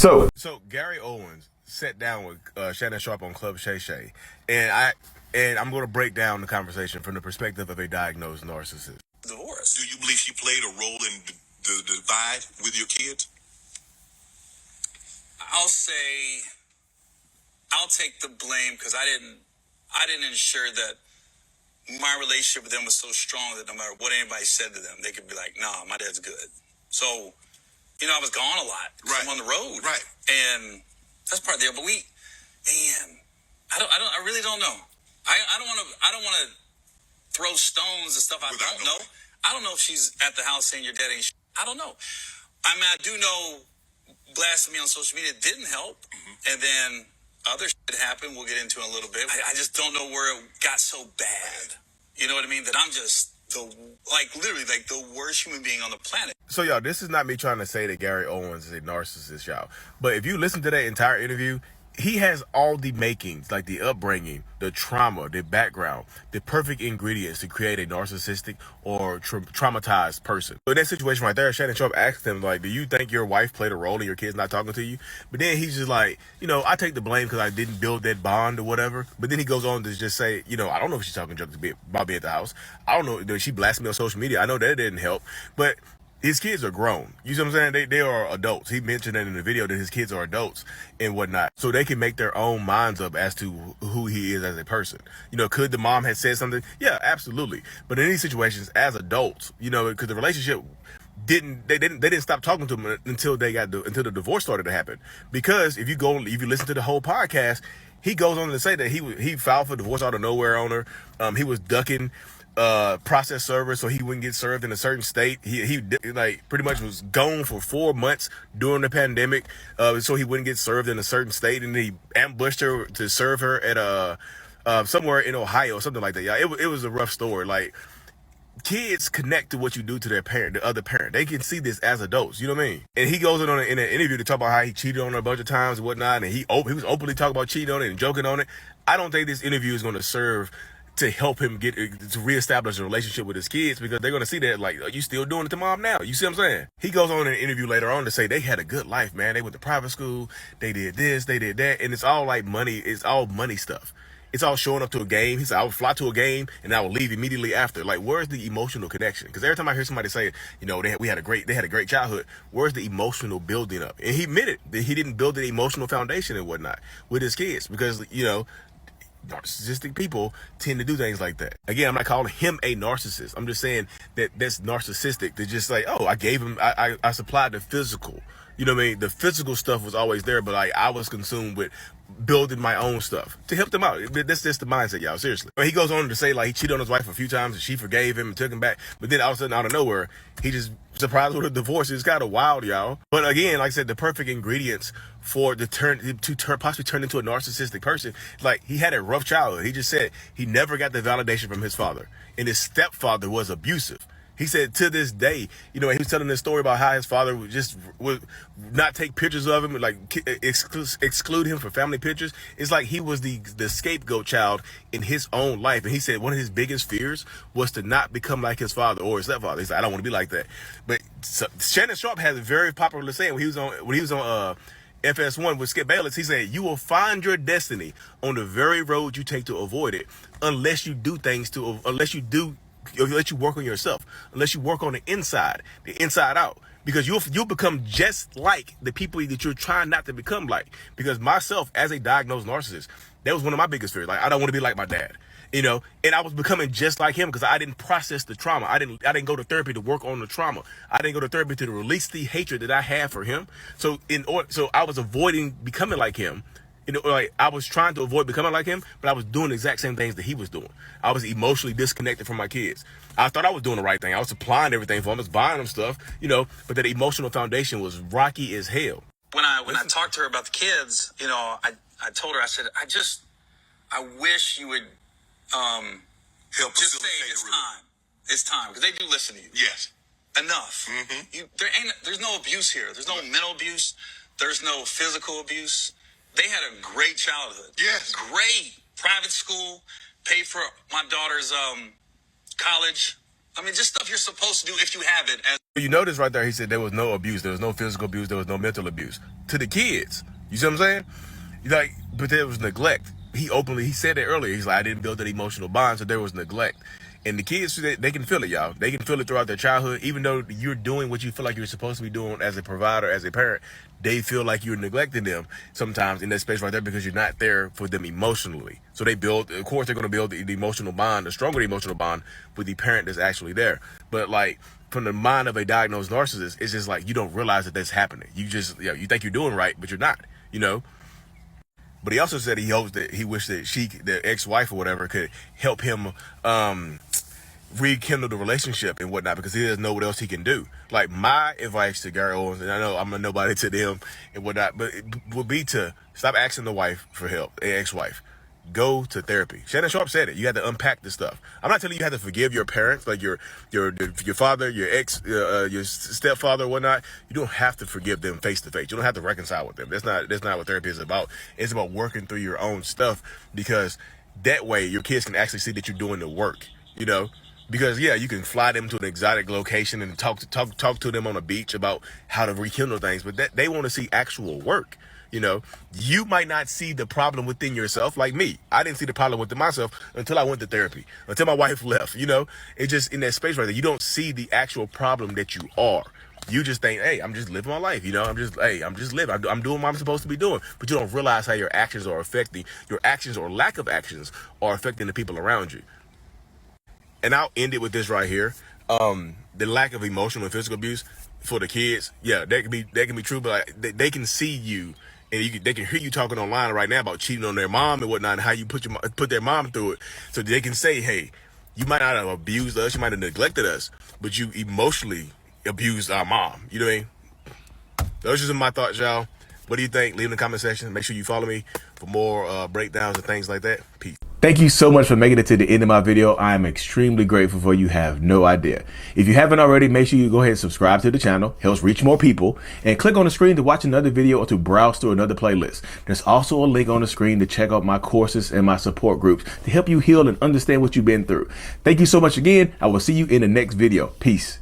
So Gary Owen sat down with Shannon Sharp on Club Shay Shay, and I'm going to break down the conversation from the perspective of a diagnosed narcissist. Divorce. Do you believe she played a role in the divide with your kids? I'll say I'll take the blame because I didn't ensure that my relationship with them was so strong that no matter what anybody said to them, they could be like, "Nah, my dad's good." So, I was gone a lot. Right. I'm on the road. Right. And that's part of the deal. But I really don't know. I don't want to throw stones and stuff. I don't know. I don't know if she's at the house saying your dad ain't. I don't know. I mean, I do know blasting me on social media didn't help. Mm-hmm. And then other shit happened. We'll get into in a little bit. I just don't know where it got so bad. You know what I mean? That I'm just literally the worst human being on the planet. So y'all, this is not me trying to say that Gary Owens is a narcissist, y'all. But if you listen to that entire interview, he has all the makings, like the upbringing, the trauma, the background, the perfect ingredients to create a narcissistic or traumatized person. So in that situation right there, Shannon Sharp asked him, like, do you think your wife played a role in your kids not talking to you? But then he's just like, I take the blame because I didn't build that bond or whatever. But then he goes on to just say, I don't know if she's talking junk about me at the house. I don't know. She blasted me on social media. I know that didn't help. But his kids are grown. You see what I'm saying? They are adults. He mentioned that in the video that his kids are adults and whatnot. So they can make their own minds up as to who he is as a person. Could the mom have said something? Yeah, absolutely. But in these situations, as adults, because the relationship they didn't stop talking to him until until the divorce started to happen. Because if you listen to the whole podcast, he goes on to say that he filed for divorce out of nowhere on her. He was ducking process server so he wouldn't get served in a certain state. He pretty much was gone for 4 months during the pandemic, so he wouldn't get served in a certain state, and he ambushed her to serve her at somewhere in Ohio or something like that. Yeah, it was a rough story. Like, kids connect to what you do to their parent, the other parent. They can see this as adults, you know what I mean? And he goes in an interview to talk about how he cheated on her a bunch of times and whatnot, and he was openly talking about cheating on it and joking on it. I don't think this interview is going to serve to help him to reestablish a relationship with his kids, because they're going to see that, like, are you still doing it to mom now? You see what I'm saying? He goes on in an interview later on to say they had a good life, man. They went to private school. They did this, they did that. And it's all like money. It's all money stuff. It's all showing up to a game. He said, I would fly to a game and I would leave immediately after. Like, where's the emotional connection? Because every time I hear somebody say, they had a great childhood, where's the emotional building up? And he admitted that he didn't build the emotional foundation and whatnot with his kids because, narcissistic people tend to do things like that. Again, I'm not calling him a narcissist. I'm just saying that that's narcissistic to just like, I gave him, I supplied the physical. You know what I mean? The physical stuff was always there, but I was consumed with building my own stuff to help them out. That's just the mindset, y'all. Seriously. He goes on to say, like, he cheated on his wife a few times and she forgave him and took him back. But then all of a sudden, out of nowhere, he just surprised with a divorce. It's kind of wild, y'all. But again, like I said, the perfect ingredients for to possibly turn into a narcissistic person. Like, he had a rough childhood. He just said he never got the validation from his father, and his stepfather was abusive. He said to this day, he was telling this story about how his father would not take pictures of him, like exclude him from family pictures. It's like he was the scapegoat child in his own life. And he said one of his biggest fears was to not become like his father or his stepfather. He said, I don't want to be like that. But Shannon Sharp has a very popular saying when he was on FS1 with Skip Bayless. He said, you will find your destiny on the very road you take to avoid it, unless you work on yourself, unless you work on the inside out, because you'll become just like the people that you're trying not to become like. Because myself, as a diagnosed narcissist, that was one of my biggest fears. Like, I don't want to be like my dad, and I was becoming just like him because I didn't process the trauma. I didn't go to therapy to work on the trauma. I didn't go to therapy to release the hatred that I had for him. So I was avoiding becoming like him. I was trying to avoid becoming like him, but I was doing the exact same things that he was doing. I was emotionally disconnected from my kids. I thought I was doing the right thing. I was supplying everything for them. I was buying them stuff, but that emotional foundation was rocky as hell. When I talked to her about the kids, I told her, I said, I wish you would help just say it's time, because they do listen to you. Yes. Enough. Mm-hmm. There's no abuse here. There's no mental abuse. There's no physical abuse. They had a great childhood. Yes. Great private school, paid for my daughter's college. I mean, just stuff you're supposed to do if you have it. You notice right there, he said there was no abuse. There was no physical abuse. There was no mental abuse. to the kids. You see what I'm saying? Like, but there was neglect. He said it earlier. He's like, I didn't build that emotional bond, so there was neglect. And the kids, they can feel it, y'all. They can feel it throughout their childhood. Even though you're doing what you feel like you're supposed to be doing as a provider, as a parent, they feel like you're neglecting them sometimes in that space right there because you're not there for them emotionally. So they build, of course, they're going to build the emotional bond, the stronger emotional bond with the parent that's actually there. But like, from the mind of a diagnosed narcissist, it's just like you don't realize that that's happening. You just, you know, you think you're doing right, but you're not, you know? But he also said he wished that the ex-wife or whatever, could help him rekindle the relationship and whatnot, because he doesn't know what else he can do. Like, my advice to Gary Owen, and I know I'm a nobody to them and whatnot, but it would be to stop asking the wife for help, the ex-wife. Go to therapy. Shannon Sharp said it. You have to unpack this stuff. I'm not telling you have to forgive your parents, like your father, your stepfather, or whatnot. You don't have to forgive them face to face. You don't have to reconcile with them. That's not what therapy is about. It's about working through your own stuff, because that way your kids can actually see that you're doing the work, you know? Because yeah, you can fly them to an exotic location and talk to them on a beach about how to rekindle things, but they want to see actual work. You know, you might not see the problem within yourself, like me. I didn't see the problem within myself until I went to therapy, until my wife left. You know, it's just in that space right there. You don't see the actual problem that you are. You just think, hey, I'm just living my life. You know, I'm just living. I'm doing what I'm supposed to be doing. But you don't realize how your actions or lack of actions are affecting the people around you. And I'll end it with this right here. The lack of emotional and physical abuse for the kids. Yeah, that can be true, but like, they can see you. And they can hear you talking online right now about cheating on their mom and whatnot, and how you put their mom through it. So they can say, hey, you might not have abused us, you might have neglected us, but you emotionally abused our mom. You know what I mean? Those are just my thoughts, y'all. What do you think? Leave in the comment section. Make sure you follow me for more breakdowns and things like that. Peace. Thank you so much for making it to the end of my video. I am extremely grateful for you. Have no idea. If you haven't already, make sure you go ahead and subscribe to the channel. Helps reach more people. And click on the screen to watch another video or to browse through another playlist. There's also a link on the screen to check out my courses and my support groups to help you heal and understand what you've been through. Thank you so much again. I will see you in the next video. Peace.